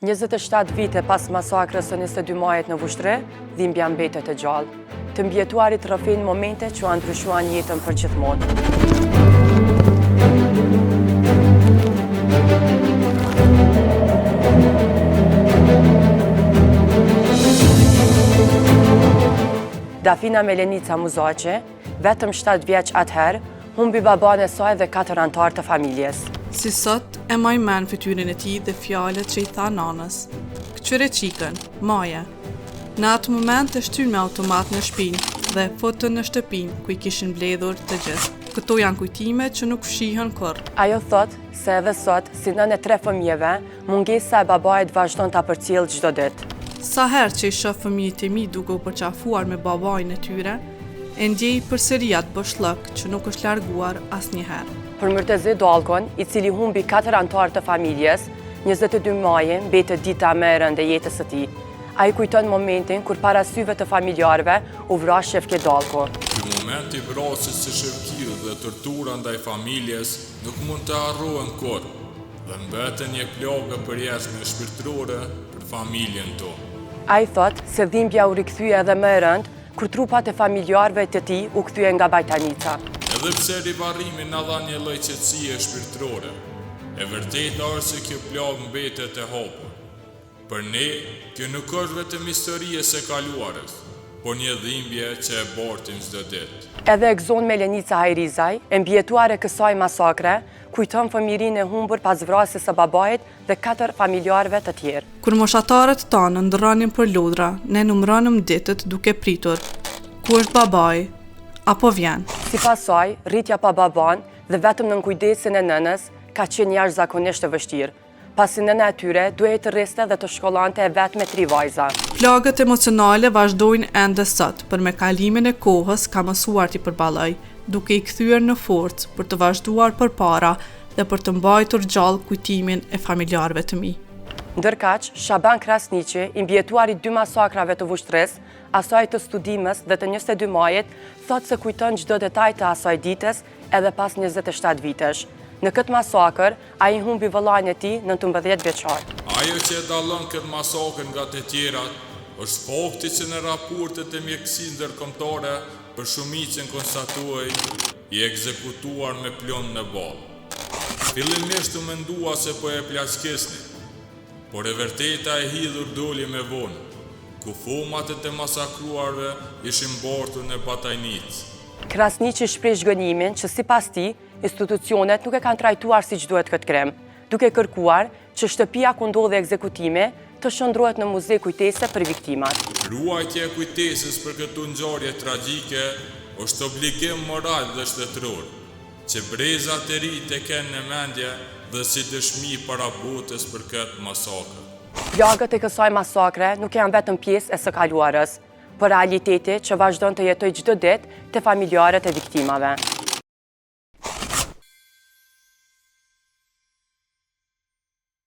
27 vite pas masakrës së 22 majit në Vushtre, dhimbja mbetet e gjallë. Të mbjetuarit rrëfin momente që u ndryshuan jetën për gjithmonë. Dafina Melenica Muzaqe, vetëm 7 vjeç atëherë, humbi baban e saj dhe 4 anëtar të familjes. Si sot, e maj men fytyrën e tij dhe fjalët që i tha nanës. Këqyre qikën, maje. Në atë moment e shtyn me automat në shpinë dhe fotën në shtëpinë ku i kishin mbledhur të gjithë. Këto janë kujtime që nuk fshihen kurrë. Ajo thot se edhe sot, si nën e 3 fëmijëve, mungesa e babait vazhdon ta përcjell çdo ditë. Sa herë që i shoh fëmijët e mi duke u përqafuar me babain e tyre, e ndjej përsëri atë boshllëk që nuk është larguar asnjëherë. Për Myrtezi Dallkon, i cili humbi 4 anëtar të familjes, 22 maji mbetet dita më e rëndë e jetës së tij. Ai kujton momentin kur para syve të familjarëve u vras Shefke Dallko. Ky moment i vrasjes së Shefkiut dhe tortura ndaj familjes nuk mund të harrohen kurrë dhe mbeten një plagë përjashme shpirtërore për familjen tonë. Ai thot se dhimbja u rikthye edhe më e rëndë kur trupat e familjarëve të tij u kthye nga Bajtanica. Edhe pse rivarrimi na dha një lloj qetësie shpirtërore, e vërteta është se kjo plagë mbetet e hapur. Për ne, kjo nuk është vetëm histori e së kaluarës, por një dhimbje që e bartim çdo ditë. Edhe Egzon Melenica Hajrizaj, e mbjetuar e kësaj masakre, kujton fëmijërinë e humbur pas vrasjes së babait dhe 4 familjarëve të tjerë. Kur moshatarët tanë ndërronin për lodra, ne numëronim ditët duke pritur. Ku është babai? Apo vjen? Sipas saj, rritja pa baban dhe vetëm nën kujdesin e nënës ka qenë jashtëzakonisht e vështirë, pasi nëna e tyre duhej të rriste dhe të shkollante e vetë me 3 vajza. Plagët emocionale vazhdojnë ende sot, për me kalimin e kohës ka mësuar t'i përballoj, duke i kthyer në forcë për të vazhduar përpara dhe për të mbajtur gjallë kujtimin e familjarëve të mi. Ndërkaq, Shaban Krasniqi, i mbjetuar i 2 masakrave të Vushtres, asaj të studimës dhe të 22 majit, thot se kujton çdo detaj të asaj ditës edhe pas 27 vitesh. Në këtë masakër, ai humbi vëllain e tij 19 vjeçar. Ajo që e dallon këtë masakër nga të tjerat është fakti që në raportet e mjekësisë ndërkombëtare për shumicën konstatuoi i ekzekutuar me plon në ballë. Fillimisht u mendua se po e plaçkesni, por e vërteta e hidhur doli me vonë, ku fomat e të masakruarve ishin mbartur në Batajnicë. Krasniqi shpreh zhgënjimin që sipas tij, institucionet nuk e kanë trajtuar siç duhet këtë krem, duke kërkuar që shtëpia ku ndodhi ekzekutimi të shndrohet në muze kujtese për viktimat. Ruajtja e kujtesës për këtë ngjarje tragjike është obligim moral dhe shtetëror, që brezat e ri të kenë në mendje dhe si dëshmi para botës për këtë masakër. Plagët e kësaj masakre nuk janë vetëm pjesë e së kaluarës, por realiteti që vazhdon të jetojë çdo ditë te familjarët e viktimave.